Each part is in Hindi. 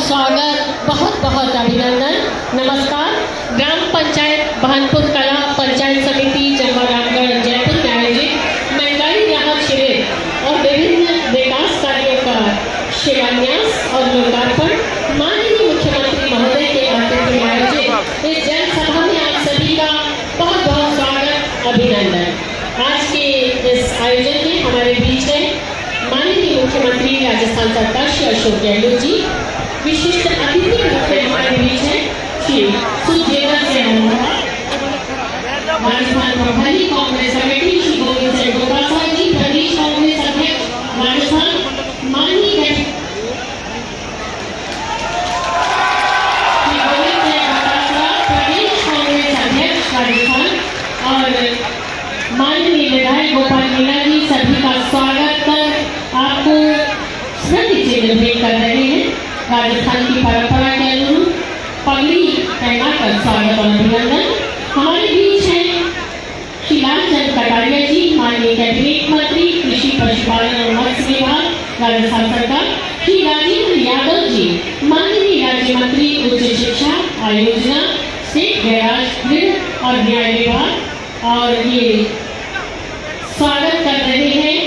स्वागत, बहुत बहुत अभिनंदन। नमस्कार। ग्राम पंचायत भानपुर कला पंचायत समिति जमवारामगढ़ जयपुर में आयोजित महंगाई राहत शिविर और विभिन्न विकास कार्यों का शिलान्यास और लोकार्पण माननीय मुख्यमंत्री महोदय के आतिथ्य में आयोजित इस जनसभा में आप सभी का बहुत बहुत स्वागत, अभिनंदन। आज के इस आयोजन में हमारे बीच है माननीय मुख्यमंत्री राजस्थान सरकार श्री अशोक गहलोत जी। विशिष्ट अतिथि के रूप में हमारे बीच है श्री सुखदेव सिंह, राजस्थान प्रभारी कांग्रेस कमेटी श्री गोविंद सिंह डोटासरा जी, प्रदेश कांग्रेस अध्यक्ष राजस्थान माननीय श्री गोविंद सिंह डोटासरा, प्रदेश कांग्रेस अध्यक्ष राजस्थान, और माननीय विधायक गोपाल मीणा जी, सभी का स्वागत कर आपको स्मृति चिन्ह भेंट कर रहे हैं। राजस्थान की परंपरा के अनुरूप पगड़ी पहनाकर स्वागत और अभिनंदन। हमारे बीच हैं श्री लालचंद कटारिया जी, माननीय कैबिनेट मंत्री कृषि पशुपालन और मत्स्य विभाग राजस्थान सरकार, श्री राजेंद्र यादव जी, माननीय राज्य मंत्री उच्च शिक्षा आयोजना स्टेट गैराज गृह और न्याय विभाग, और ये स्वागत कर रहे हैं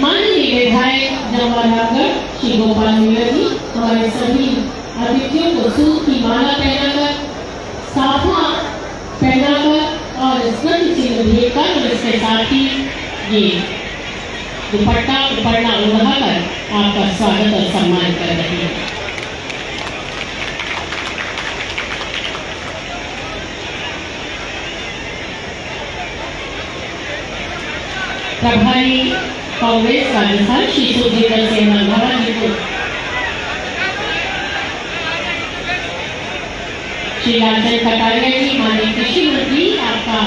माननीय विधायक जमवारामगढ़ श्री गोपाल मीणा जी। हमारे सभी अतिथियों को सूत की माला पहनाकर, साफा पहनाकर और स्मृति चिन्ह भेंटकर और इसके साथ ही ये दुपट्टा ओढ़ाकर आपका स्वागत और सम्मान कर रहे हैं। प्रभारी कांग्रेस राजस्थान श्री सुखदेव सिंह जी को श्री लालचंद कटारिया जी, माननीय कृषि मंत्री, आपका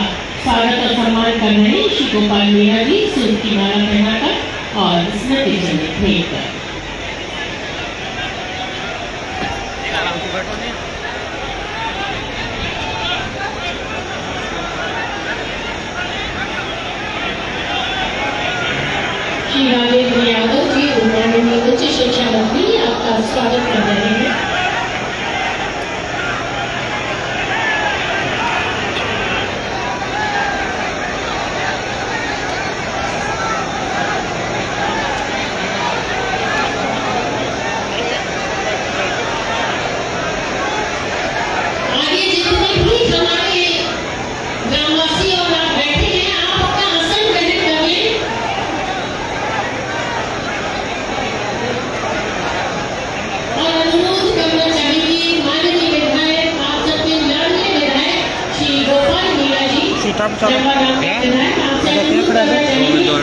स्वागत और सम्मान कर रहे हैं। श्री गोपाल मीणा जी सूत की माला पहनाकर और स्मृति चिन्ह भेंट कर। श्री राजेंद्र यादव जी, माननीय उच्च शिक्षा मंत्री, आपका स्वागत कर रहे हैं।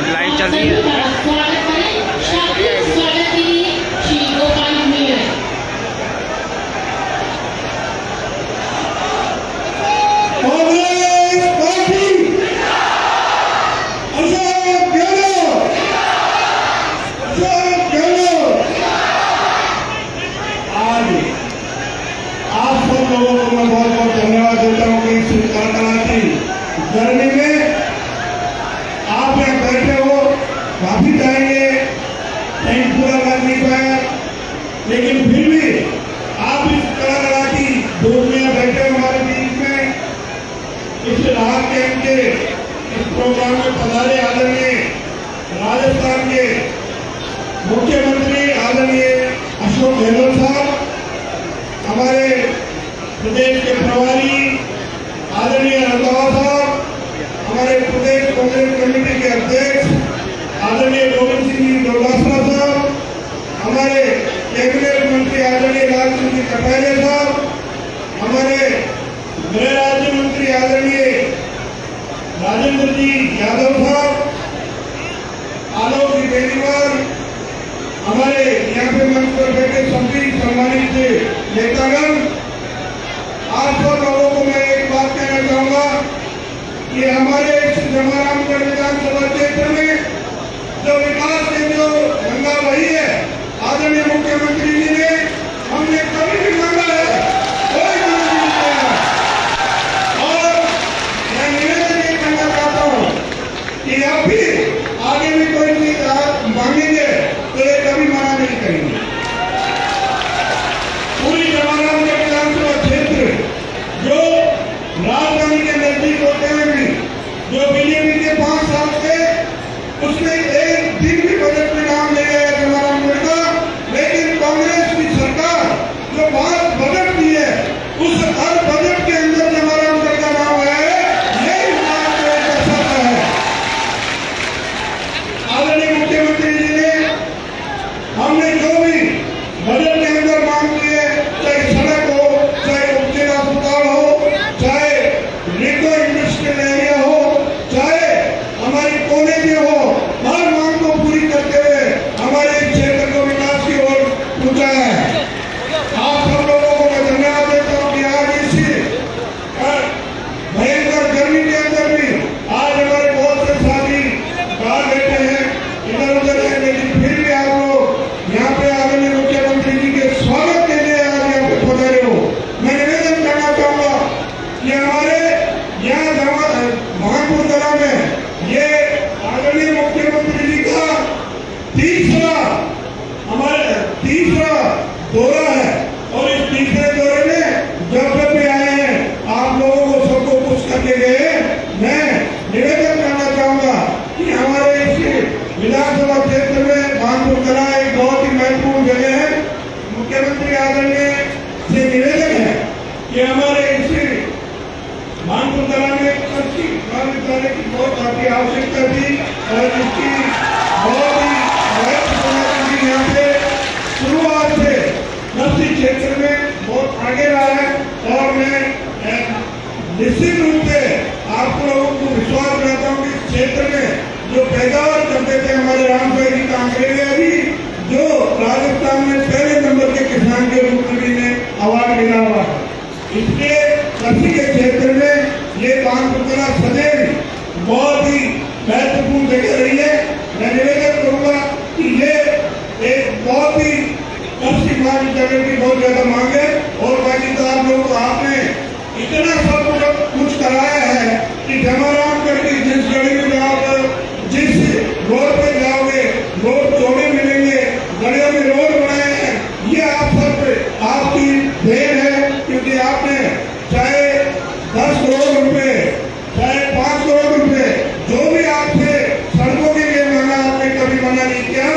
लाइट चल रही है। गर्मी में आप यहाँ बैठे हो, वापिस जाएंगे, कहीं पूरा कर नहीं पाया, लेकिन फिर भी आप इस कलाकारा की धूप में बैठे हो हमारे बीच में। इस राहत कैंप के इस प्रोग्राम में पधारे आदरणीय राजस्थान के मुख्यमंत्री आदरणीय अशोक गहलोत साहब, हमारे प्रदेश के प्रभारी आदरणीय रंधावा साहब, हमारे प्रदेश कांग्रेस कमेटी के अध्यक्ष आदरणीय गोविंद सिंह डोटासरा साहब, हमारे कैबिनेट मंत्री आदरणीय लालचंद कटारिया साहब, हमारे गृह राज्य मंत्री आदरणीय राजेंद्र जी यादव साहब, आलोक जी बेनीवाल, हमारे यहाँ पे मंच पर बैठे सभी सम्मानित नेतागण, आप सब लोगों को मैं एक बात कहना चाहूंगा कि हमारे जमवारामगढ़ विधानसभा क्षेत्र में जो विकास की जो गंगा बही है, आदरणीय मुख्यमंत्री जी ने हमने कभी भी मांगा है, कोई मांग नहीं किया। और मैं निवेदन ये करना चाहता हूँ कि आप भी आगे भी कोई चीज मांगेंगे तो ये कभी मना नहीं करेंगे। उनसे निवेदन है कि हमारे इस मानपुर कला में कृषि महाविद्यालय की बहुत काफी आवश्यकता थी और इसकी बहुत ही महत्वपूर्ण थी। यहाँ पे शुरुआत से कृषि क्षेत्र में बहुत आगे रहा है और मैं निश्चित रूप से आप लोगों को विश्वास दिलाता हूँ कि इस क्षेत्र में जो पैदावार करते थे हमारे रामसाई जी कांकरेलिया जी, जो राजस्थान में पहले नंबर के किसान के रूप में भी इन्हें अवार्ड मिला हुआ है। इसलिए कृषि के क्षेत्र में ये कानपुर कला सदैव बहुत ही महत्वपूर्ण जगह रही है। मैं निवेदन करूंगा कि ये एक बहुत ही कृषि महाविद्यालय की बहुत ज्यादा मांग है और बाकी तो आप लोग आपने इतना सब कुछ कराया है कि जमारामगढ़ की जिस गली में जाओगे, जिस रोड पे जाओगे, रोड चौड़े मिलेंगे, गलियों में रोड बनाए हैं, ये आप सब आपकी देन है। क्योंकि आपने चाहे 10 करोड़ रुपए, चाहे 5 करोड़ रुपए, जो भी आपसे सड़कों के लिए मांगा, आपने कभी मना नहीं किया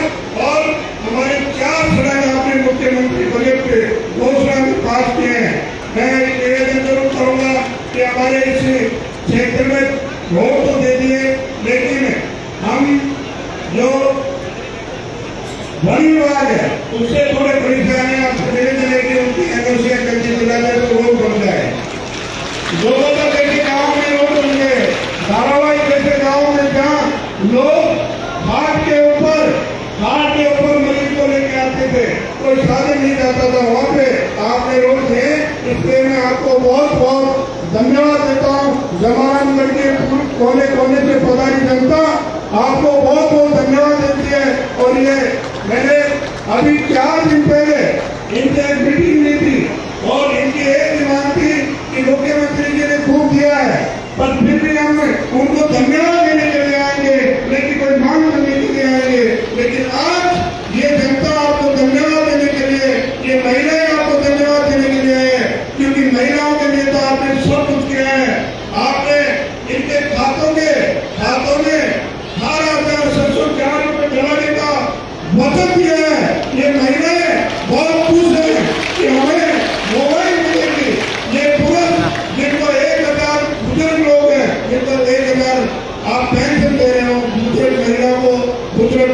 और हमारे 4 सड़क आपने मुख्यमंत्री बजट पे घोषणा में पास किए हैं। मैं निवेदन जरूर करूंगा कि हमारे इस क्षेत्र में रोड तो दे दिए, लेकिन हम जो वन विभाग है उससे थोड़े परेशान है। आपको निवेदन है कि उनकी एनओसी जल्दी दिला जाए तो रोड बन जाए। जोगोदा जैसे गाँव में रोड बन गए, धारावाही जैसे गाँव में जहाँ लोग घाट के ऊपर मरीज को लेके आते थे, कोई साधन नहीं जाता था, वहाँ पे आपने रोड दिए। इसलिए मैं आपको बहुत बहुत धन्यवाद देता हूँ। जमारामगढ़ के कोने कोने से पधारी जनता आपको बहुत बहुत धन्यवाद देती है। और ये मैंने अभी 4 दिन पहले इनसे एक मीटिंग ली थी और इनकी एक डिमांड थी कि मुख्यमंत्री जी ने खूब दिया है, पर फिर भी हम उनको धन्यवाद देने के लिए आएंगे, लेकिन कोई मांग करने के लिए आएंगे। लेकिन आज ये जनता आपको धन्यवाद देने के लिए, ये महिलाएं आपको धन्यवाद देने के लिए आए, क्योंकि महिलाओं के लिए तो आपने सब कुछ किया है। आपने इनके खातों में 18,704 रुपए डलाने का वचन दिया है। ये महिलाएं बहुत खुश है कि हमें मोबाइल मिलेगी। ये पुरुष जिनको 1,000 बुजुर्ग लोग हैं, जिनको 1,000 आप पेंशन दे रहे हो, बुजुर्ग महिला को, बुजुर्ग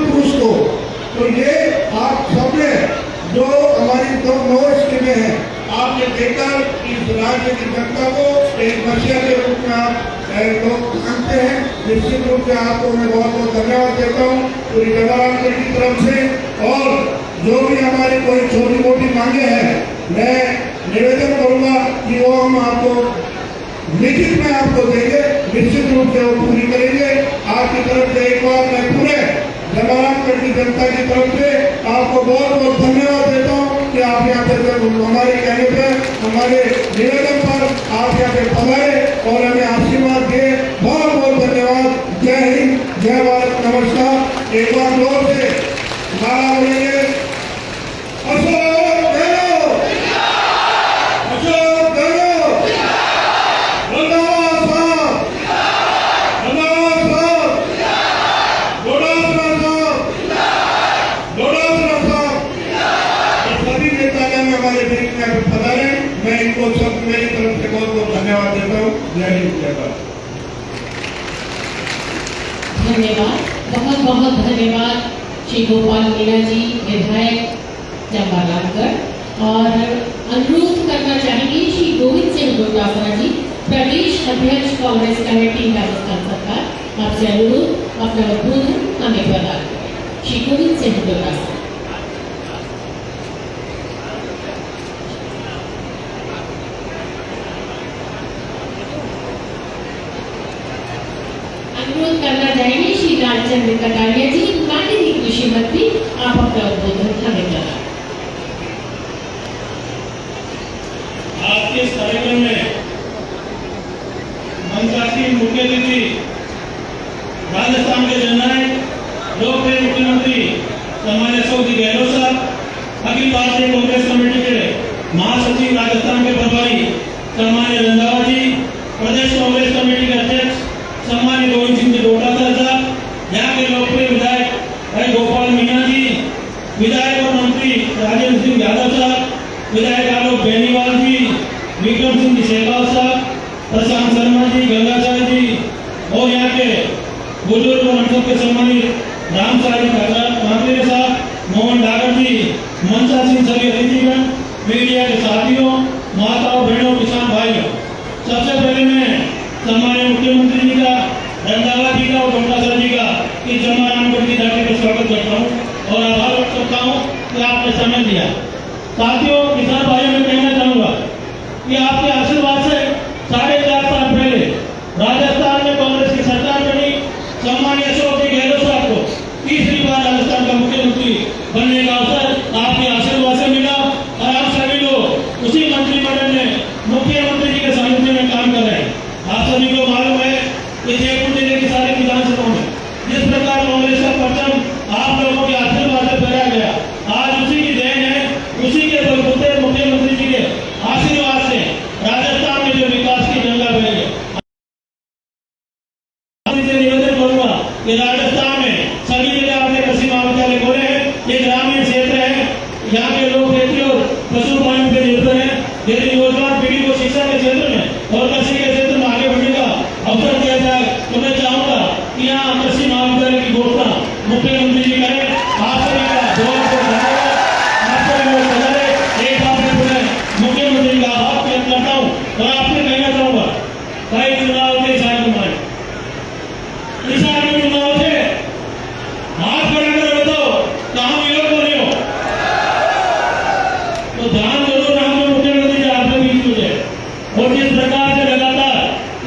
पुरुष को, तो ये आप सबने जो हमारी 9 स्कीमें हैं, आपने देखकर इस राज्य की जनता को एक नशा के रूप में आप लोग मानते हैं। निश्चित रूप से आपको मैं बहुत बहुत धन्यवाद देता हूँ पूरी जमारामगढ़ की तरफ से। और जो भी हमारी कोई छोटी मोटी मांगे हैं, मैं निवेदन करूंगा कि वो हम आपको लिखित में आपको देंगे, निश्चित रूप से वो पूरी करेंगे। आपकी तरफ से एक बार मैं पूरे जमारामगढ़ की जनता की तरफ से आपको बहुत बहुत धन्यवाद देता हूँ कि आप यहाँ पे हमारे कहने पर, हमारे निवेदन पर आप यहाँ पे पधारे और हमें आशीर्वाद दिए। बहुत बहुत धन्यवाद। जय हिंद, जय भारत, नमस्कार। एक बार जोर से नारा बोलेंगे, अशोक गहलोत, अशोक गहलोत, रंधावा साहब, रंधावा साहब, डोडासरा साहब, डोडासरा साहब, ये सभी नेतागण हमारे बीच में पधारे। मैं इनको सब मेरी तरफ से बहुत बहुत धन्यवाद देता हूँ। जय हिंद, जय भारत। धन्यवाद, बहुत बहुत धन्यवाद श्री गोपाल मीणा जी, विधायक जमारामगढ़। और अनुरोध करना चाहेंगे श्री गोविंद सिंह डोटासरा जी, प्रदेश अध्यक्ष कांग्रेस कमेटी राजस्थान सरकार, आपसे अनुरोध अपना उद्बोधन हमें प्रदान करें। श्री गोविंद सिंह डोटासरा। अनुरोध करना चाहेंगे श्री लालचंद्र कटारिया जी, माननीय कृषि मंत्री, आप अपना उद्बोधन हमें प्रदान। आज के इस कार्यक्रम में मंचासीन मुख्य अतिथि राजस्थान के जननायक, लोकप्रिय मुख्यमंत्री सम्मान्य अशोक जी गहलोत साहब, अखिल भारतीय कांग्रेस कमेटी के महासचिव राजस्थान के प्रभारी सम्मान्य रंधावा जी, प्रदेश कांग्रेस कमेटी के अध्यक्ष सम्मान्य गोविंद सिंह जी डोटासरा साहब, यहाँ के लोकप्रिय विधायक गोपाल मीणा जी, विधायक और मंत्री राजेंद्र सिंह यादव साहब, विधायक आलोक बेनीवाल जी, विक्रम सिंह जी शेखावत साहब, प्रशांत शर्मा जी, गंगाचार्य जी और यहाँ के बुजुर्ग मंडल के सम्मानित राम साहब कांकरे साहब, मोहन डागर जी, मनसा सिंह, सभी अतिथिगण, मीडिया के साथियों, माताओं, बहनों, किसान भाइयों, सबसे पहले मैं सम्मानित मुख्यमंत्री जी का, रंधावा जी का और टोटासर जी का इस जमा रामगढ़ की धरती पर स्वागत करता हूँ और आभार व्यक्त करता हूँ कि आपने समय दिया। साथियों, किसान भाइयों, मैं कहना चाहूँगा कि आपके आशीर्वाद से 4.5 साल पहले राजस्थान में कांग्रेस की सरकार बनी। सम्मानीय अशोक जी गहलोत साहब को तीसरी बार राजस्थान का मुख्यमंत्री बनने का अवसर आपके आशीर्वाद से मिला और आप सभी लोग उसी मंत्रिमंडल में मुख्यमंत्री जी के सानिध्य में काम कर रहे हैं। आप सभी को मालूम है कि जयपुर जिले की सारी विधानसभाओं में जिस प्रकार कांग्रेस का परचम आप लोगों के आशीर्वाद से फहराया गया, आज उसी की देन है, उसी के बलबूते मुख्यमंत्री जी के आशीर्वाद से राजस्थान में जो विकास की गंगा बही है। निवेदन करूंगा कि राजस्थान में सभी जगह आपने कृषि महाविद्यालय खोले हैं। ये ग्रामीण क्षेत्र है, यहाँ के लोग खेती और पशुपालन पर निर्भर है। यदि नौजवान पीढ़ी को शिक्षा के क्षेत्र में और कृषि के क्षेत्र में आगे बढ़ने का अवसर दिया जाए तो मैं चाहूंगा कि यहाँ कृषि महाविद्यालय की घोषणा मुख्यमंत्री जी करें। आप सभी का बहुत बहुत धन्यवाद। आप सभी लोग सजाए एक बार में पुनः मुख्यमंत्री का आभार व्यक्त करता हूँ और आपसे कहना चाहूंगा, कई चुनाव के साथ हमारे किसान में चुनाव थे, हाथ खड़ा कर बताओ कहाँ विरोध हो रहे हो, तो ध्यान जरूर रखना मुख्यमंत्री जी आपके बीच में है। और जिस प्रकार से लगातार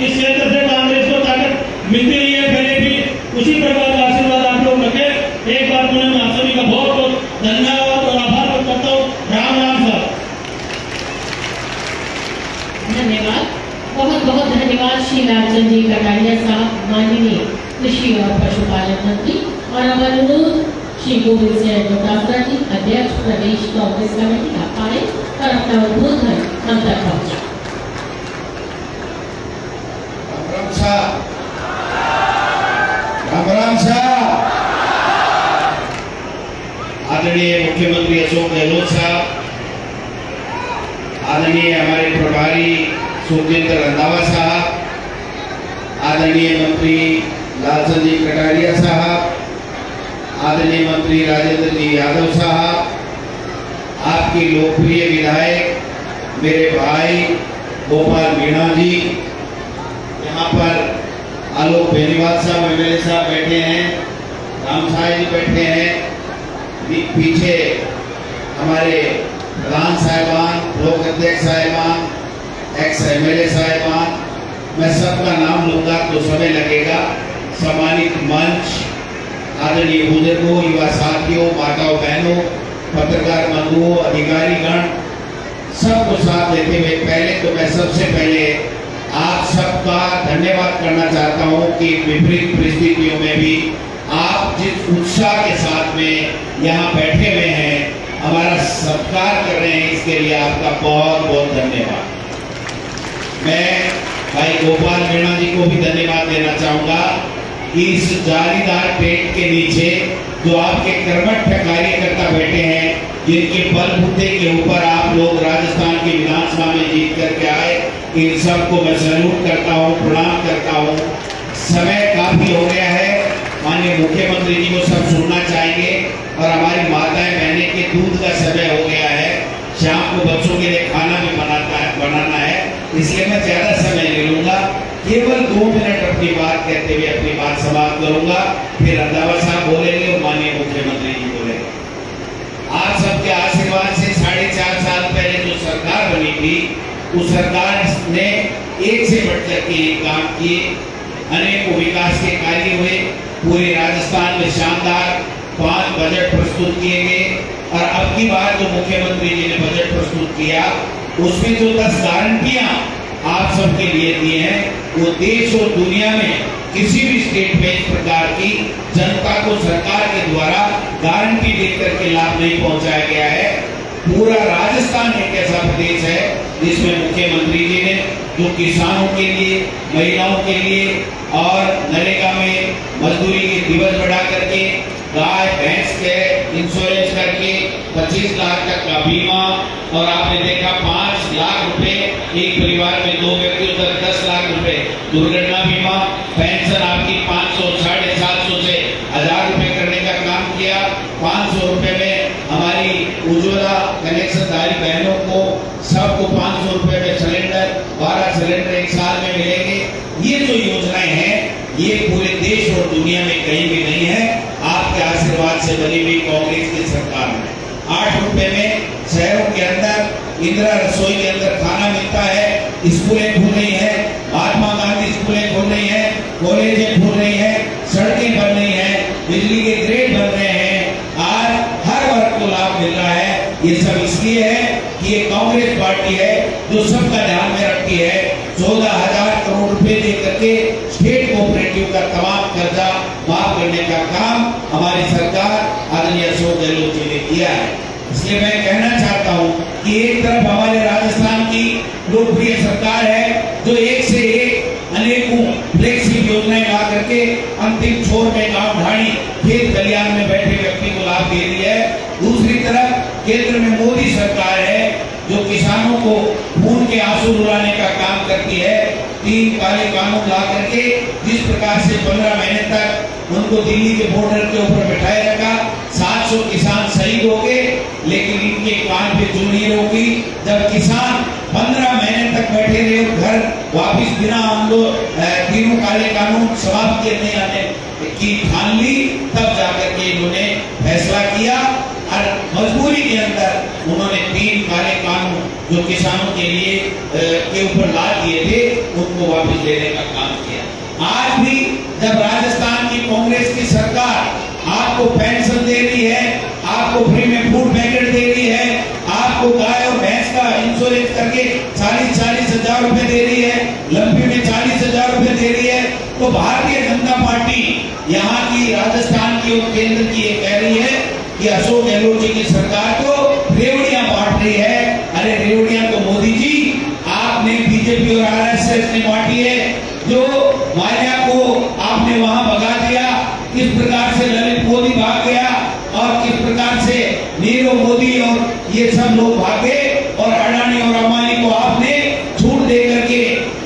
इस क्षेत्र से कांग्रेस को ताकत मिलती रही है पहले भी, उसी प्रकार का आशीर्वाद आप लोग रखें। एक बार पुनः मैं आप सभी का बहुत बहुत धन्यवाद और आभार व्यक्त करता हूँ। राम राम साहब। धन्यवाद, बहुत बहुत धन्यवाद श्री लालचंद जी कटारिया साहब, माननीय कृषि और पशुपालन मंत्री। और अब अनुरोध श्री गोविंद सिंह डोटासरा जी, अध्यक्ष प्रदेश कांग्रेस कमेटी, आप आए और अपना उद्बोधन हम तक पहुंचा। राम राम साहब। आदरणीय मुख्यमंत्री अशोक गहलोत साहब, आदरणीय हमारे प्रभारी सुखजिंदर रंधावा साहब, आदरणीय मंत्री लालचंद जी कटारिया साहब, आदरणीय मंत्री राजेंद्र जी यादव साहब, आपके लोकप्रिय विधायक मेरे भाई गोपाल मीणा जी, यहाँ पर आलोक बेनीवाल साहब एमएलए साहब बैठे हैं, राम साहब जी बैठे हैं, पीछे हमारे प्रधान साहिबान, ब्लॉक अध्यक्ष साहिबान, एक्स एमएलए साहिबान, मैं सबका नाम लूंगा तो समय लगेगा। सम्मानित मंच, आदरणीय बुजुर्गों, युवा साथियों, माताओं बहनों, पत्रकार बंधुओं, अधिकारीगण, सबको साथ लेते हुए पहले तो मैं सबसे पहले आप सबका धन्यवाद करना चाहता हूं कि विपरीत परिस्थितियों में भी आप जिस उत्साह के साथ में यहाँ बैठे हुए हैं, हमारा सत्कार कर रहे हैं, इसके लिए आपका बहुत बहुत धन्यवाद। मैं भाई गोपाल मीणा जी को भी धन्यवाद देना चाहूंगा कि इस जालीदार टेंट के नीचे जो आपके कर्मठ कार्यकर्ता बैठे हैं, जिनके बलबूते के ऊपर आप लोग राजस्थान की विधानसभा में जीत करके आए, इन सबको मैं सैल्यूट करता हूँ, प्रणाम करता हूँ। समय काफी हो गया है, माननीय मुख्यमंत्री जी को सब सुनना चाहेंगे और हमारी माताएं बहनें के दूध का समय हो गया है, शाम को बच्चों के लिए खाना भी बनाना है, इसलिए मैं ज्यादा समय नहीं लूंगा, केवल 2 मिनट अपनी बात कहते हुए अपनी बात समाप्त करूंगा, फिर रंधावा साहब बोलेंगे और माननीय मुख्यमंत्री जी बोलेंगे। आप सबके आशीर्वाद से 4.5 साल पहले जो सरकार बनी थी, उस सरकार ने एक से बढ़कर के एक काम किए, अनेकों विकास के कार्य हुए, पूरे राजस्थान में शानदार 5 बजट प्रस्तुत किए गए और अब की बार जो मुख्यमंत्री जी ने बजट प्रस्तुत किया, उसमें जो 10 गारंटियां आप सबके लिए दिए हैं, वो देश और दुनिया में किसी भी स्टेट में इस प्रकार की जनता को सरकार के द्वारा गारंटी देकर के लाभ नहीं पहुंचाया गया है। पूरा राजस्थान एक ऐसा प्रदेश है जिसमें मुख्यमंत्री जी ने जो किसानों के लिए, महिलाओं के लिए और नरेगा में मजदूरी के दिवस बढ़ा करके, गाय भैंस के इंश्योरेंस करके 25 लाख तक का बीमा, और आपने देखा 5 लाख रुपए एक परिवार में 2 व्यक्तियों तक 10 लाख रुपए दुर्घटना बीमा, पेंशन आपकी 500, 750 से 1000 रुपए करने का काम किया। 500 रुपए में हमारी उज्ज्वला कनेक्शनधारी बहनों को सबको 500 रुपए में सिलेंडर, 12 सिलेंडर एक साल में मिलेंगे। ये जो योजनाएं हैं ये पूरे देश और दुनिया में कहीं भी नहीं है, आपके आशीर्वाद से बनी हुई कांग्रेस की सरकार में। 8 रुपए में शहरों के अंदर इंदिरा रसोई के अंदर खाना मिलता है, स्कूलें खुल रही है, महात्मा गांधी स्कूलें खुल रही है, कॉलेजें खुल रही है, सड़कें बन रही है, बिजली के ग्रेड बन रहे हैं। आज हर वर्ग को लाभ मिल रहा है। ये सब इसलिए है कि ये कांग्रेस पार्टी है जो सबका ध्यान में रखती है। 14,000 करोड़ रुपए दे करके स्टेट कोऑपरेटिव का तमाम कर्जा माफ करने का काम हमारी सरकार आदरणीय अशोक गहलोत जी ने किया है। इसलिए मैं कहना चाहता हूं कि एक तरफ हमारे राजस्थान की लोकप्रिय सरकार है जो एक से एक अनेकों फ्लेक्सिबल योजनाएं ला करके अंतिम छोर में गांव ढाणी खेत खलियान में बैठे व्यक्ति को लाभ दे रही है। दूसरी तरफ केंद्र में मोदी सरकार है जो किसानों को खून के आंसू रुलाने का काम करती है। 3 काले कानून ला करके जिस प्रकार से 15 महीने तक उनको दिल्ली के बॉर्डर के ऊपर बैठाए रखा, 700 किसान शहीद हो गए, लेकिन इनके कान पे चुन नहीं रोकी। जब किसान 15 महीने तक बैठे रहे और घर वापिस बिना हम लोग 3 काले कानून समाप्त किए नहीं आने की ठान ली, तब जाकर के इन्होंने फैसला किया और मजबूरी के अंदर उन्होंने 3 काले कानून जो किसानों के लिए के ऊपर ला दिए थे उनको वापस लेने का काम किया। आज भी जब राजस्थान की कांग्रेस की सरकार आपको पेंशन दे रही है, आपको फ्री में फूड पैकेट दे रही है, आपको गाय और भैंस का इंश्योरेंस करके 40-40 हजार रुपए दे रही है, लंबी में 40 हजार रुपए दे रही है, तो भारतीय जनता पार्टी यहाँ की राजस्थान की और केंद्र की ये कह रही है कि अशोक गहलोत जी की सरकार तो रेवड़ियां बांट रही है। अरे रेवड़ियां तो मोदी जी आपने बीजेपी और आरएसएस ने बांटी है। जो माल्या को आपने वहां भगा दिया, किस प्रकार से ललित मोदी भाग गया और किस प्रकार से नीरव मोदी और ये सब लोग भागे, और अडानी और अंबानी को आपने छूट दे करके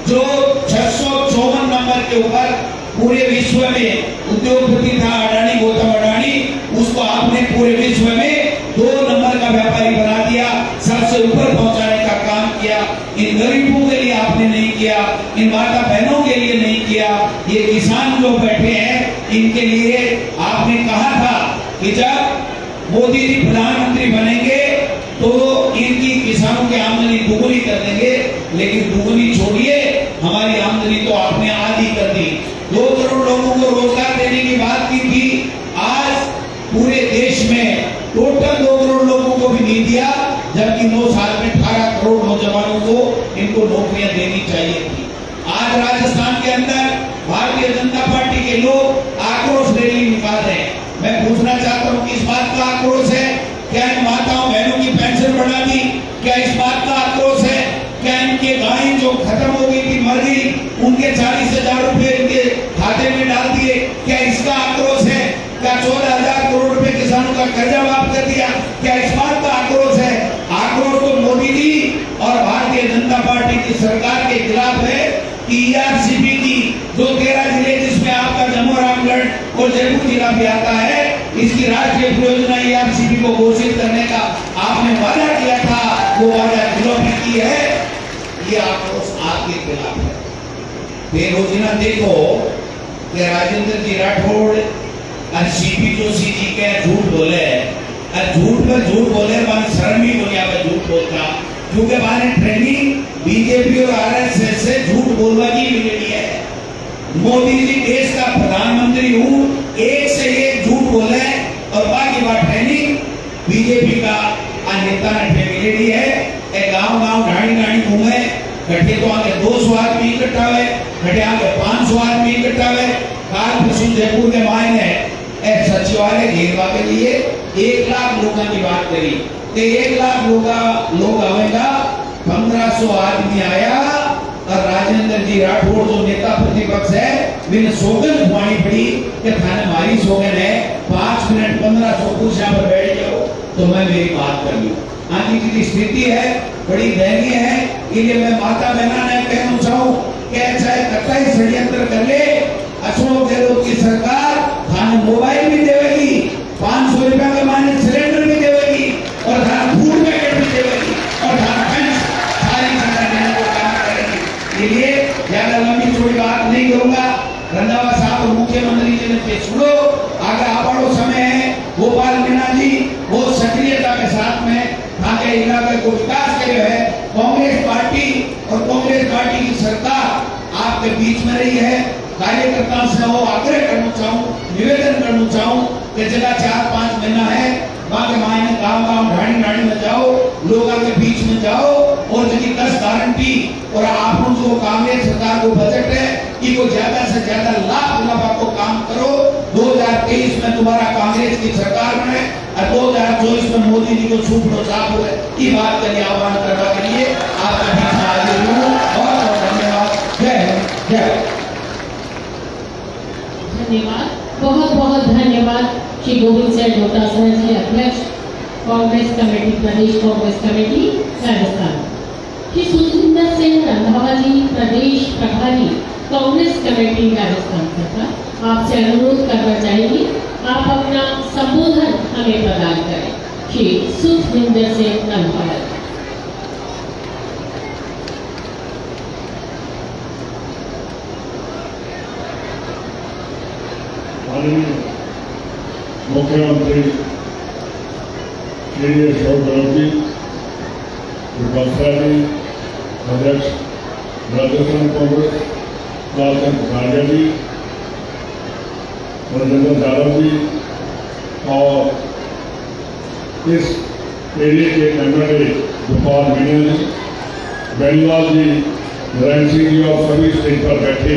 जो 654 नंबर के ऊपर पूरे विश्व में उद्योगपति था अडानी, गौतम अडानी, उसको आपने पूरे विश्व में 2 नंबर का व्यापारी बना दिया, सबसे ऊपर पहुंचाने का काम किया। इन गरीबों के लिए आपने नहीं किया, इन माता बहनों के लिए नहीं किया, ये किसान जो बैठे हैं इनके लिए आपने कहा था कि जब मोदी जी प्रधानमंत्री बनेंगे तो इनकी किसानों की आमदनी दुगुनी कर देंगे, लेकिन दुगुनी छोड़िए हमारी आमदनी तो आपने आधी कर दी। 2 करोड़ लोगों को रोजगार देने की बात की थी, आज पूरे देश में टोटल 2 करोड़ लोगों को भी नहीं दिया, जबकि 9 साल में 18 करोड़ नौजवानों को इनको नौकरियां देनी चाहिए थी। आज राजस्थान के अंदर भारतीय जनता पार्टी के लोग आक्रोश रैली निकाल रहे हैं। मैं पूछना चाहता हूं कि इस बात का आक्रोश है क्या इन माताओं बहनों की पेंशन बढ़ा दी? क्या इस बात का आक्रोश है क्या इनके गाय जो खत्म हो गई थी, मर गई, उनके 40 हजार रुपए इनके खाते में डाल दिए? क्या इसका आक्रोश है? क्या 14,000 करोड़ रुपए किसानों का कर्जा माफ कर दिया? क्या इस बात का आक्रोश है? आक्रोश तो मोदी जी और भारतीय जनता पार्टी की सरकार के खिलाफ है कि ईआरसीपी की जो 13 जिले जिसमें आपका जम्मू रामगढ़ और जयपुर जिला भी आता है, इसकी राष्ट्रीय परियोजना ईआरसीपी को घोषित करने का आपने वादा किया था, वो वादा गिरफ्तार की है। ये आक्रोश आपके खिलाफ है। बेरोजना देखो कि राजेंद्र जी राठौड़ और सीपी जोशी जी के झूठ बोले, और झूठ पर झूठ बोले, मान शर्म ही दुनिया में झूठ बोलता, क्योंकि हमारे ट्रेनिंग बीजेपी और आरएसएस से झूठ बोलबाजी मिली है। मोदी जी देश का प्रधानमंत्री हूँ, एक से एक झूठ बोले और बाकी बात ट्रेनिंग बीजेपी का नेता ने मिली है। गांव गांव ढाणी ढाणी घूमे, गठे तो आगे 200 आदमी इकट्ठा हुए, गठे आगे 500 आदमी इकट्ठा हुए। काल प्रसून जयपुर के मायने सचिवालय घेरवा के लिए 1 लाख लोगों की बात करी, तो 1 लाख लोग आवेगा, 1500 आदमी आया और राजेंद्र जी राठौड़ जो नेता प्रतिपक्ष है, मैंने सौगंध खुआनी पड़ी कि थाने मारी सौगंध है, 5 मिनट 1500 कुर्सियां पर बैठ जाओ, तो मैं मेरी बात कर लूँ। आज की स्थिति है बड़ी दयनीय है, इसलिए मैं माता बहना ने कहना चाहूँ कि चाहे कतई षड्यंत्र कर ले, अशोक गहलोत की सरकार थाने मोबाइल भी देगी, 500 रुपया का माने सिलेंडर भी देगी और थाना फूड पैकेट भी देगी और थाना पेंशन सारी सरकार देने को काम करेगी। इसलिए ज्यादा लंबी चौड़ी बात नहीं करूंगा। रंधावा साहब और मुख्यमंत्री जी ने सुनो, आगे आपाड़ो समय है। गोपाल मीणा जी बहुत सक्रियता के साथ में आगे इलाके को विकास करे है। कांग्रेस पार्टी और कांग्रेस पार्टी की सरकार आपके बीच में रही है। कार्यकर्ताओं से वो आग्रह करना चाहूँ, निवेदन करना चाहूँ कि जगह 4-5 महीना है, बाकी मायने गाँव-गाँव ढाणी में जाओ, लोगों के बीच में जाओ और यदि 10 गारंटी और आप जो कांग्रेस सरकार को बजट है कि को ज्यादा से ज्यादा लाभ मुनाफा को काम करो। 2023 में तुम्हारा कांग्रेस की सरकार बने और 2024 में मोदी जी को छूट साफ हुए, ये बात के लिए आह्वान करने के लिए आपका बीच में हाजिर हूँ। बहुत धन्यवाद। जय हिंद, जय। धन्यवाद, बहुत बहुत धन्यवाद श्री गोविंद सिंह डोटासरा जी, अध्यक्ष कांग्रेस कमेटी, प्रदेश कांग्रेस कमेटी राजस्थान। श्री सुखविंदर सिंह रंधावा जी, प्रदेश प्रभारी कांग्रेस कमेटी राजस्थान सरकार, आपसे अनुरोध करना चाहेंगे आप अपना संबोधन हमें प्रदान करें। श्री सुखविंदर सिंह रंधावा जी। मुख्यमंत्री श्री अशोक गहलोत जी, जी, अध्यक्ष राजस्थान कांग्रेस लालचंद कटारिया जी, राजेंद्र यादव जी और इस एरिया के एमएलए गोपाल मीणा जी, बैनीलाल जी, नारायण सिंह जी और सभी स्टेज पर बैठे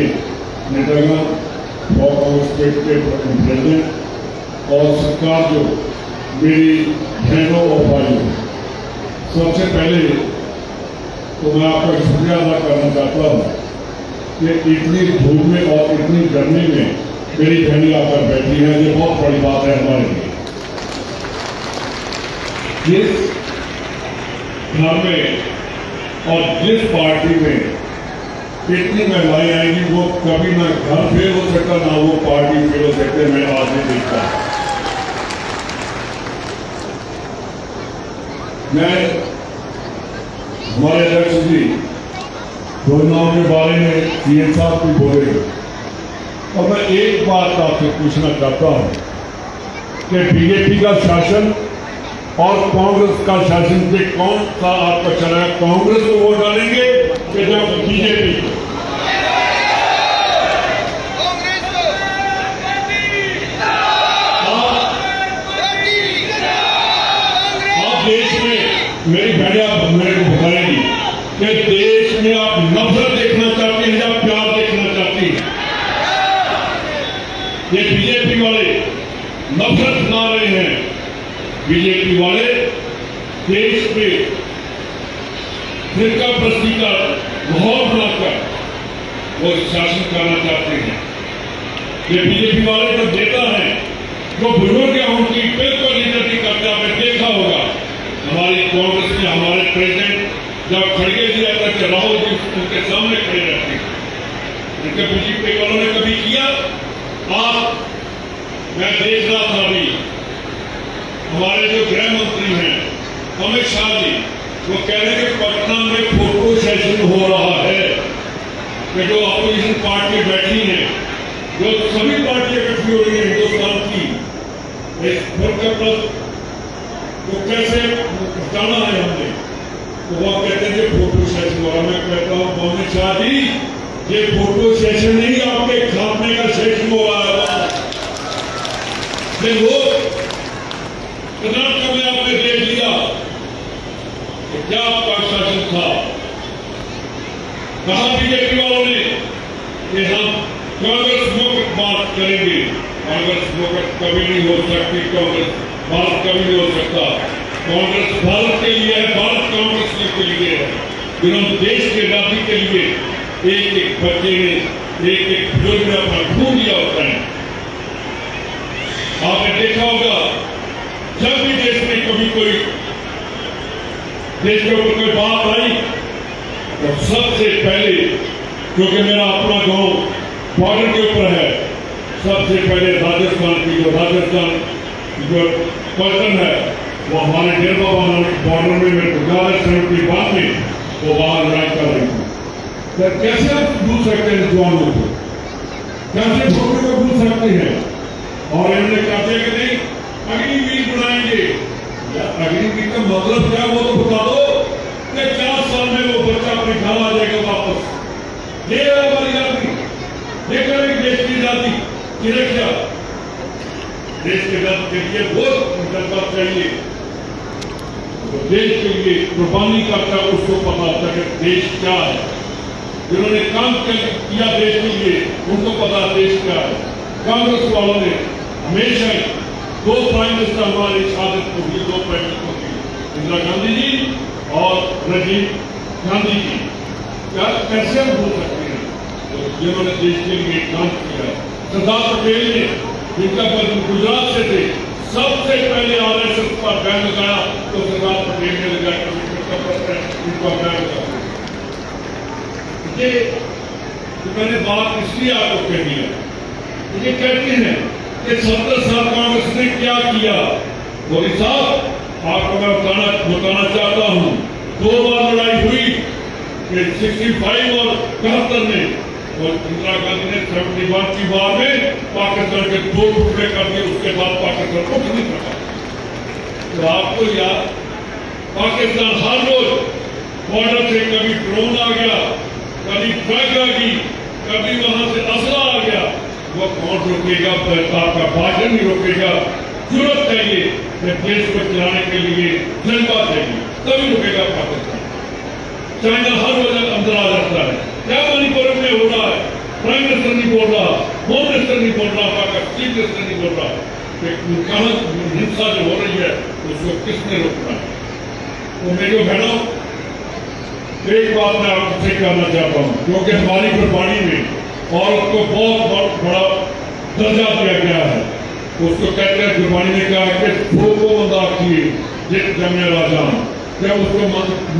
नेतागण और स्टेट के प्रेसिडेंट और सरकार जो मेरी बहनों और भाइयों, सबसे पहले तो मैं आपका शुक्रिया अदा करना चाहता हूँ कि इतनी धूप में और इतनी गर्मी में मेरी बहनें आकर बैठी हैं, ये बहुत बड़ी बात है हमारे लिए। जिस घर में और जिस पार्टी में इतनी महिलाएं आएंगी वो कभी ना घर फेल हो सकता ना वो पार्टी फेल हो सकते, मैं आज नहीं देखता। मैं हमारे अध्यक्ष जी योजनाओं के बारे में सीएम साहब भी बोले और मैं एक बात आपसे पूछना चाहता हूं कि बीजेपी का शासन और कांग्रेस का शासन से कौन सा आपका चला है? कांग्रेस को वोट डालेंगे कि जब बीजेपी को? आप देश में मेरी बहनियां मेरे को बताएगी कि देश में आप नफरत देखना चाहती हैं या प्यार देखना चाहती हैं? ये बीजेपी वाले नफरत बना रहे हैं। बीजेपी वाले देश में फिरका प्रस्ती का माहौल बनाकर वो शासन करना चाहते हैं। ये बीजेपी वाले जो नेता हैं जो बुजुर्ग हैं उनकी बिल्कुल इज्जत नहीं करते। आपने देखा होगा हमारी कांग्रेस में हमारे प्रेसिडेंट जब खड़गे जी आता है राहुल जी उनके सामने खड़े रहते हैं। उनके बीजेपी वालों ने कभी किया? आप मैं देख रहा था अभी हमारे जो गृह मंत्री हैं अमित शाह जी, वो कह रहे हैं कि पटना में फोटो सेशन हो रहा है कि जो अपोजिशन पार्टी बैठी हैं, जो सभी पार्टियां इकट्ठी हो रही है हिंदुस्तान की, इस वो कैसे हटाना है हमने, तो वो कहते हैं फोटो सेशन हो रहा। मैं कहता हूँ अमित शाह जी, ये फोटो सेशन नहीं आपके खाने का सेशन हो रहा है। लोग कर्नाटक में आपने देख लिया कि क्या आपका शासन था। कहा बीजेपी वालों ने कि हम कांग्रेस मुक्त बात करेंगे। कांग्रेस मुक्त कभी नहीं हो सकती, कांग्रेस भारत कभी नहीं हो सकता। कांग्रेस भारत के लिए है, भारत कांग्रेस के लिए है। जिन्होंने देश की आजादी के लिए एक एक बच्चे ने एक एक बुजुर्ग ने अपना खून दिया होता है। आपने देखा होगा जब भी देश में कभी कोई देश के ऊपर कोई बात आई तो सबसे पहले, क्योंकि मेरा अपना गांव बॉर्डर के ऊपर है, सबसे पहले राजस्थान की जो पर्सन है वो हमारे डेरबा बॉर्डर में मेरे को की बात में वो वहां लड़ाई कर रही थी। तो कैसे आप भूल सकते हैं जवानों को, कैसे भोगने को भूल सकते हैं? और इन्होंने कहते हैं कि नहीं अग्निवीर बनाएंगे। अग्निवीर का मतलब क्या वो तो बता दो कि 4 साल में वो बच्चा अपने घर आ जाएगा वापस। ये हमारी आदमी ये करेंगे देश की आजादी की रक्षा, देश के आजादी के लिए बहुत जज्बा चाहिए। तो देश के लिए कुर्बानी करता है उसको पता होता है कि देश क्या है। जिन्होंने काम किया देश के लिए उनको पता देश क्या है। कांग्रेस वालों ने हमेशा 2 प्राइम मिनिस्टर हमारी शहादत को हुई, 2 प्राइम मिनिस्टर की, इंदिरा गांधी जी और राजीव गांधी जी। क्या कैसे हम भूल सकते हैं तो जिन्होंने देश के लिए काम किया। सरदार पटेल ने जिनका गुजरात से थे, सबसे पहले RSS पर बैन लगाया तो सरदार पटेल ने लगाया, उनका बैन लगाया। ये तो मैंने बात इसलिए आपको कही है, ये कहते हैं कि 70 साल कांग्रेस ने क्या किया। मोदी साहब आपको मैं बताना चाहता हूं, 2 बार लड़ाई हुई, 65 और 71 में, और इंदिरा गांधी ने 71 की बार में पाकिस्तान के 2 टुकड़े कर दिए। उसके बाद पाकिस्तान कुछ नहीं पड़ा। तो आपको याद, पाकिस्तान हर रोज बॉर्डर से कभी ड्रोन आ गया, कभी ट्रक आ गई, कभी वहां से असला आ गया। वो कौन रोकेगा? आपका भाषण नहीं रोकेगा। जरूरत चाहिए देश को चलाने के लिए जनता चाहिए, तभी रुकेगा पाकिस्तान। चाइना हर रोज अंदर आ जाता है। क्या मणिपुर में हो रहा है? प्राइम मिनिस्टर नहीं बोल रहा, होम मिनिस्टर नहीं बोल रहा, चीफ मिनिस्टर नहीं बोल रहा। कहां हिंसा जो हो रही है उसको किसने रोकना है? तो मेरी बहनों, एक बात मैं आपसे कहना चाहता हूं, क्योंकि हमारी गुरबाणी में औरत को बहुत बड़ा दर्जा दिया गया है। उसको कहते हैं, गुरबाणी में कहा है कि भूखो मंदा किए जित जमे राजा। क्या उसको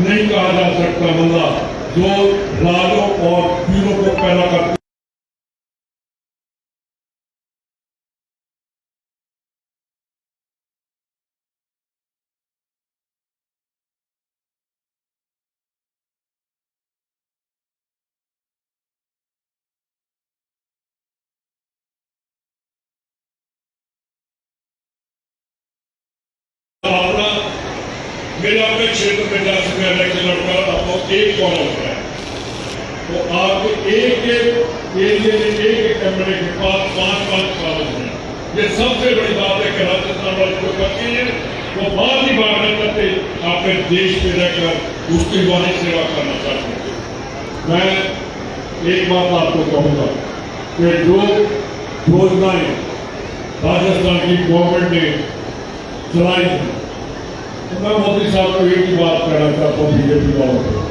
नहीं कहा जा सकता मंदा जो राजों और पीरों को पैदा करते। मेरा अपने क्षेत्र में जा सके इलेक्शन लड़कर आपको एक कॉलेज है, तो आपको एक एरिया में एक एमएलए के पास 5-5 कॉलेज हैं। ये सबसे बड़ी बात है कि राजस्थान वाले जो करते हैं वो बाहर नहीं भागना करते, अपने देश में रहकर उसकी वाली सेवा करना चाहते हैं। मैं एक बात आपको कहूँगा कि जो योजनाएं राजस्थान की गवर्नमेंट ने चलाई हैं, मैं मोदी साहब को एक ही बात कहना चाहता हूँ बीजेपी वालों को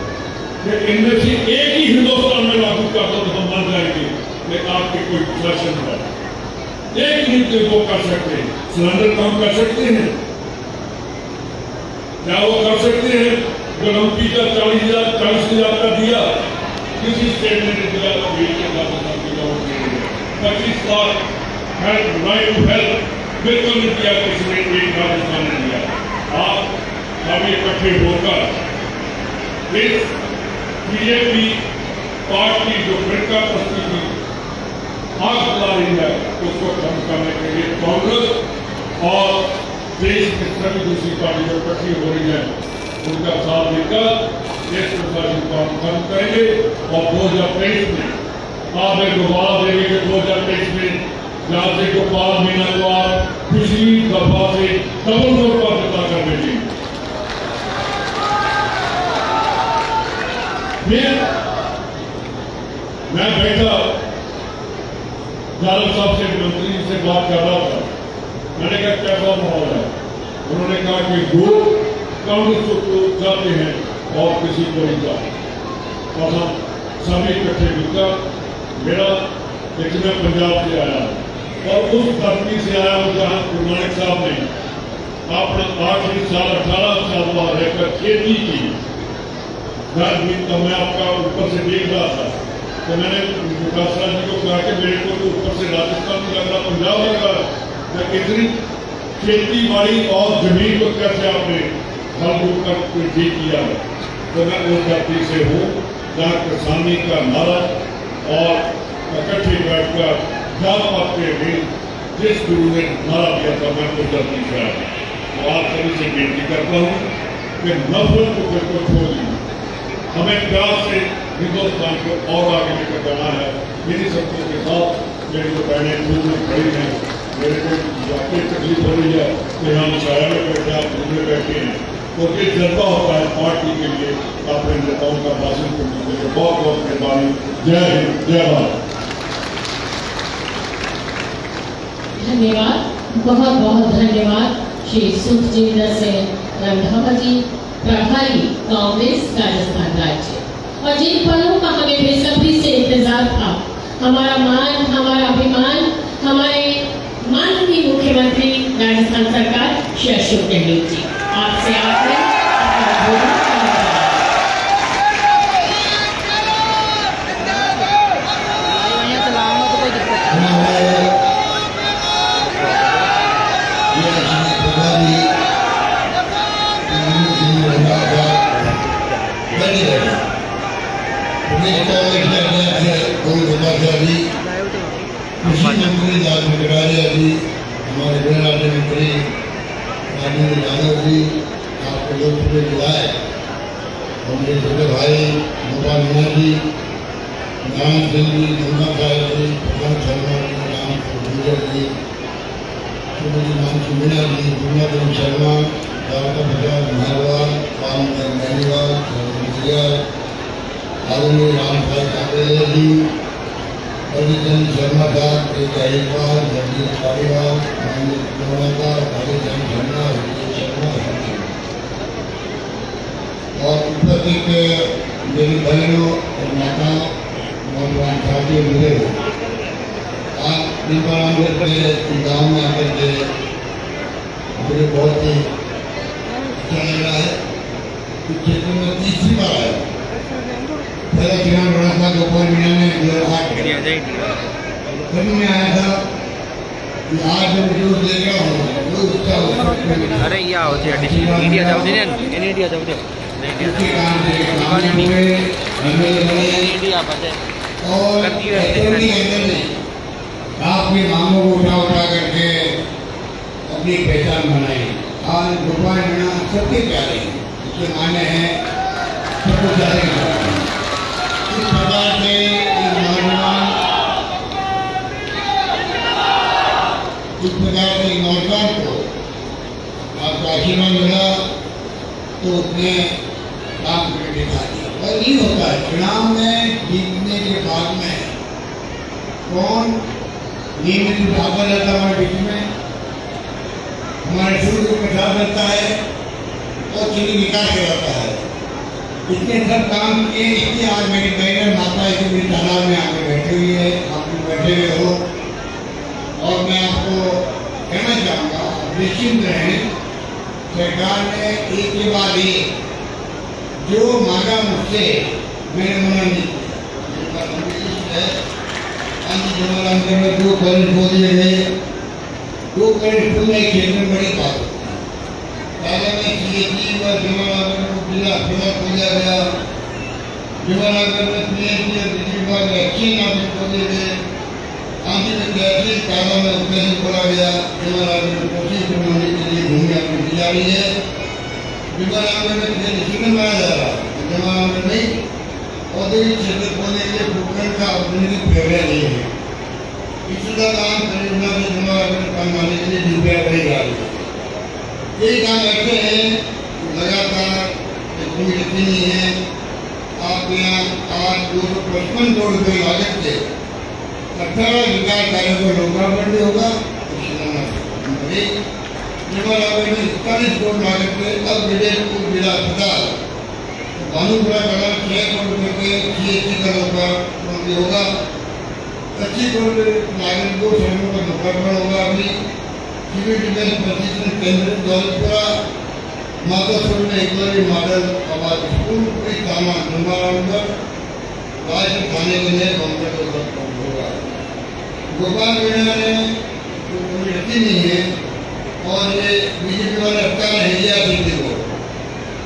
कि इनमें से एक ही हिंदुस्तान में लागू कर दो तो हम मान जाएंगे। लेकिन आपके कोई फैशन है, एक नीति वो कर सकते हैं। सिलेंडर कम कर सकते हैं, क्या वो कर सकते हैं? जो एमपी का 40,000 का दिया, किसी स्टेट ने दिया, 25 lakh health, right to health बिल्कुल नहीं दिया किसी ने, एक राजस्थान ने दिया। आप सभी इकट्ठे होकर इस बीजेपी पार्टी जो फिरका प्रस्ती की आग जला रही है उसको कम करने के लिए कांग्रेस और देश की सभी दूसरी पार्टी जो इकट्ठी हो रही है उनका साथ देकर देश को हम कम करेंगे। और 2023 में आप एक दोबारा देंगे कि 2023 में जहां से गोपाल मीना को आप पिछली दफा से डबल वोट पर जिता कर देंगे। मैं बैठा यादव साहब से, मंत्री से बात कर रहा था। मैंने कहा कैसा माहौल है? उन्होंने कहा कि लोग कांग्रेस को जाते हैं और किसी को नहीं जाते। और हम सभी इकट्ठे मिलकर, मेरा लेकिन मैं पंजाब से आया और उस धरती से आया हूं जहां गुरु नानक साहब ने आपने 8 साल 18 साल बाद रहकर खेती की। तो मैं आपका ऊपर से देख रहा था, तो मैंने विकास राज जी को कहा कि मेरे को तो ऊपर से राजस्थान लग रहा, पंजाब लग रहा, मैं इतनी खेती बाड़ी और जमीन को कैसे आपने हल रोक कर ठीक किया है। तो मैं उस धरती से हूँ जहाँ किसानी का नारा और इकट्ठे बैठकर जात पात के भी जिस गुरु ने नारा दिया था, मैं उस धरती से आया। तो आप सभी से विनती करता हूँ कि नफरत को बिल्कुल छोड़ दीजिए, हमें प्यार से हिंदुस्तान को और आगे लेकर जाना है। मेरी शक्तियों के साथ मेरी जो बहनें दूर में खड़ी हैं, मेरे को वाकई तकलीफ हो रही है कि हम छाया में बैठे, आप दूर में बैठे हैं, तो ये जज्बा होता है पार्टी के लिए अपने नेताओं का भाषण करने के लिए। बहुत बहुत मेहरबानी। जय हिंद, जय भारत। धन्यवाद, बहुत बहुत धन्यवाद श्री सुखजिंदर सिंह रंधावा जी, प्रभारी कांग्रेस राजस्थान राज्य। और जिन पलों का हमें बेसब्री से इंतजार था, हमारा मान, हमारा अभिमान, हमारे माननीय मुख्यमंत्री राजस्थान सरकार श्री अशोक गहलोत जी, आपसे आपने अपना भोजन कृषि मंत्री लालचंद कटारिया जी, हमारे गृह राज्य मंत्री राजेंद्र यादव जी, आपके लोकप्रिय विधायक और मेरे छोटे भाई गोपाल मीणा जी, नारायण सिंह जी, गंगा साहब जी, प्रशांत शर्मा जी, राम सुखजिंदर जी, श्रीमती मानसी मीणा जी, गुरुनाथ शर्मा, राधा प्रसाद महरवाल, राम बेनीवाल, आदरणीय राम भाई काबेले जी, हरिचंद शर्मा साहब, अहिलवाल, जगदीश पालीवाल, हरिचंद शर्मा, और उपस्थित मेरी बहनों और माताओं, नौजवान साथियों मिले आज दीपारामगढ़ के गाँव में आकर के मुझे बहुत ही अच्छा लग रहा है। इस क्षेत्र में तीसरी बार आया, पहला चुनाव लड़ा था गोपाल मीणा ने 2008 में आया था। आज जब जो देख रहा हूँ वो उत्साह, अरे या होती है इंडिया जाओ दे ने इंडिया जाओ दे और आपकी मांगों को उठा उठा करके अपनी पहचान बनाई। आज गोपाल मीणा सबके प्यारे हैं, उसके माने हैं सबको प्यारे हैं। इस प्रकार से नौजवान को आपका आशीर्वाद मिला तो उसने काम करके दिखा दिया। और ये होता है चुनाव में जीतने के बाद में कौन नियमित भागा रहता है हमारे बीच में, हमारे शुरू को प्रचार करता है और चीनी विकास कराता है। इतने सब काम किए, इसलिए आज मेरी बहन माता इतनी तालाब में आकर बैठी हुई है, आप लोग बैठे हुए हो। और मैं आपको कहना चाहूँगा, निश्चिंत रहें, सरकार ने एक के बाद एक जो मांगा मुझसे मैंने मना नहीं किया। जवाहर में 2 करोड़ खो दिए गए, 2 करोड़ खोलने के क्षेत्र में बड़ी बात होती है। पहले में CHG व जवाहर जिला अस्पताल खोला गया, जवाहर में PHC और बिजली विभाग वैक्सीन ऑफिस खोले गए, आंधी में गैसी काला में उपलब्ध खोला गया, जवाहर में कोशिश बनाने के लिए भूमि आपको दी जा रही है। जवाहर में निश्चित बनाया जा रहा है, जवाहर में नहीं औद्योगिक क्षेत्र खोलने के लिए भूखंड का औद्योगिक प्रक्रिया नहीं है। पिछला काम परियोजना में जवाहर में काम आने के लिए रुपया बढ़ी जा रही है। ये काम ऐसे हैं लगातार कोई इतनी नहीं है। आप यहाँ आज 255 करोड़ रुपये लागत से 18 विकास कार्यों को लोकार्पण भी होगा। जवाहर में 41 करोड़ लागत से अब विजयपुर जिला अस्पताल भानुपुरा कला 6 करोड़ रुपये के CHC का लोकार्पण भी होगा। 25 करोड़ लागत 2 शहरों का लोकार्पण होगा। अभी सिविल डिफेंस प्रशिक्षण केंद्र दौलतपुरा माधोपुर में इक्वली मॉडल आवाज स्कूल के सामान निर्माण राज्य थाने के लिए कॉम्प्लेक्स होगा। गोपाल मीणा ने मिलती नहीं है और ये बीजेपी वाले अपना हिलिया सिद्धि को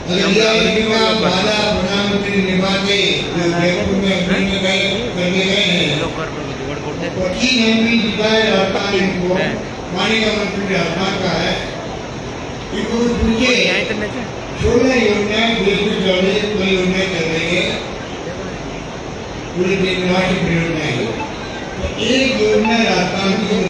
हिलिया सिद्धि का वादा प्रधानमंत्री निभा के जयपुर में करने गए हैं। 25 एमपी जिताए राजस्थान इनको पानी का मंत्री राजस्थान का है। इनको पूछे 16 योजनाएं देश में चल रही है, कोई योजनाएं चल रही है पूरी देशवासी परियोजना है। तो एक योजना राजस्थान की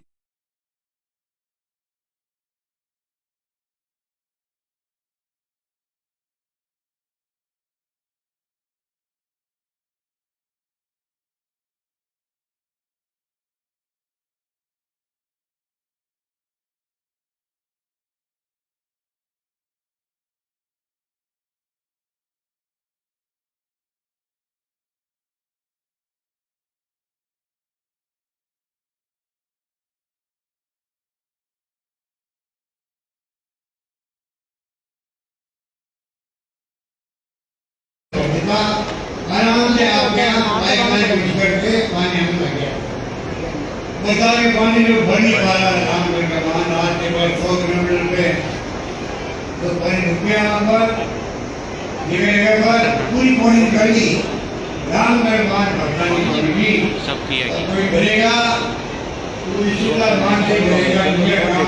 आराम से आपके यहाँ पाइपलाइन करके पानी हम लग गया। बता के पानी जो भर नहीं पा रहा है रामगढ़ का बांध आज के बाद 100 किलोमीटर पे तो पानी रुक गया वहाँ पर जगह पर पूरी कोशिश कर ली रामगढ़ बांध भरता नहीं पड़ेगी सब किया और कोई भरेगा तो इसी तरह बांध से भरेगा दुनिया काम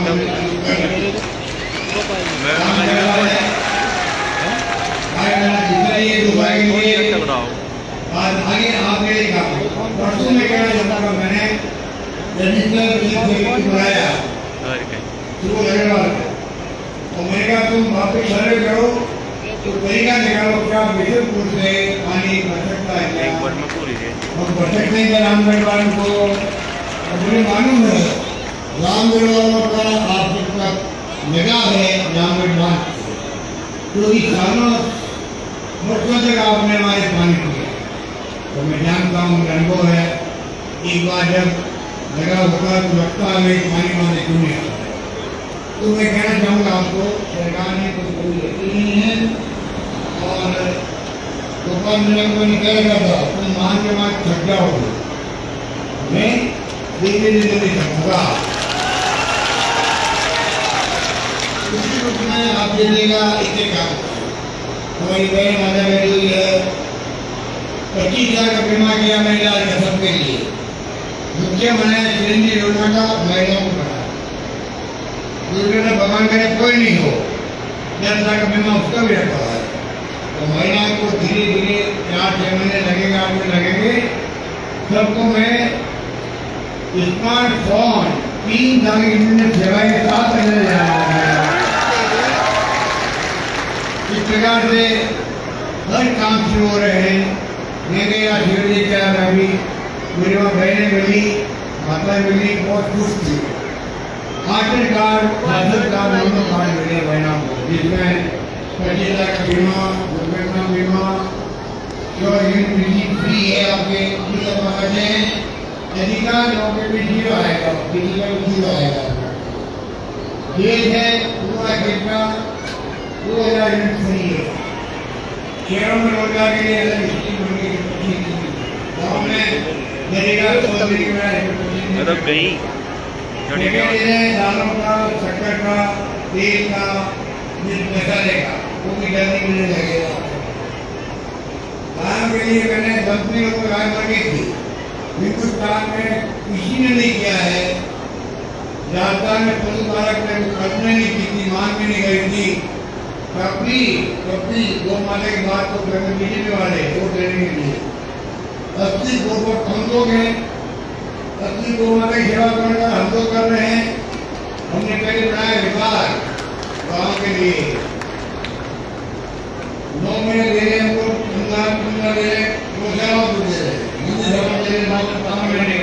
आज आगे आपने देखा परसों में कहना चाहता था मैंने रजिस्टर बुलाया शुरू लगेवाल और मैंने कहा तुम वापस सर्वे करो तो तरीका निकालो क्या बिजलपुर से पानी भर सकता है क्या और भर सकते हैं क्या रामगढ़ वालों को और मुझे मालूम है रामगढ़ वालों का आप सबका निगाह है रामगढ़ बांध तो इस सालों वर्षों तक आपने हमारे पानी पिया तो मैं जानता हूँ अनुभव है। एक बार जब लगा होगा तो लगता है पानी वाले क्यों नहीं आता तो मैं कहना चाहूँगा आपको सरकार ने कुछ कोई यकीन नहीं है और गोपाल मीणा को निकलेगा था तुम मान के बाद थक जाओगे मैं धीरे धीरे नहीं थकूंगा उसी रूप में आप दीजिएगा इसे काम हमारी बहन माता बैठी हुई है 25,000 का बीमा किया महिला का सबके लिए मुख्य बनाया चिरंजीवी योजना का महिलाओं को बनाया दुर्घटना भगवान करे कोई नहीं हो 10,000 का बीमा उसका भी रखा है तो महिलाओं को धीरे धीरे 4-6 महीने लगेगा आपको लगेंगे सबको मैं स्मार्टफोन 3 साल की इंटरनेट सेवाएं के साथ करने जा रहा हूँ। इस प्रकार से हर काम शुरू हो रहे हैं। मैं गया शिवजी क्या अभी मेरी वहाँ बहनें मिली माता मिली बहुत खुश थी। आखिरकार दोनों कार्ड मिले बहनों को जिसमें 25,000 का बीमा दुर्घटना बीमा जो फ्री है आपके अधिकार लोगों के भी जीरो आएगा फिजिकल जीरो आएगा। ये है पूरा कितना 2,000 यूनिट फ्री है। शहरों में रोजगार के लिए अलग स्कीम बन गई गाँव में नरेगा मतलब गई दालों का शक्कर का तेल का मसाले का वो भी जल्दी मिलने लगेगा। गाँव के लिए मैंने 10 दिनों को गाय मांगी थी हिंदुस्तान में किसी ने नहीं किया है। राजस्थान में पशुपालक ने कल्पना नहीं की थी मांग भी नहीं गई थी कभी गौ माता की बात तो करने बीजेपी वाले वोट देने के लिए 80 वोट हम लोग हैं 80 गौ माता की सेवा करने का हम लोग कर रहे हैं। हमने पहले बनाया विभाग गाँव के लिए 9 महीने दे रहे हैं हमको 15 दे रहे 2 सेवा दे रहे हिंदी सेवा दे रहे 9 महीने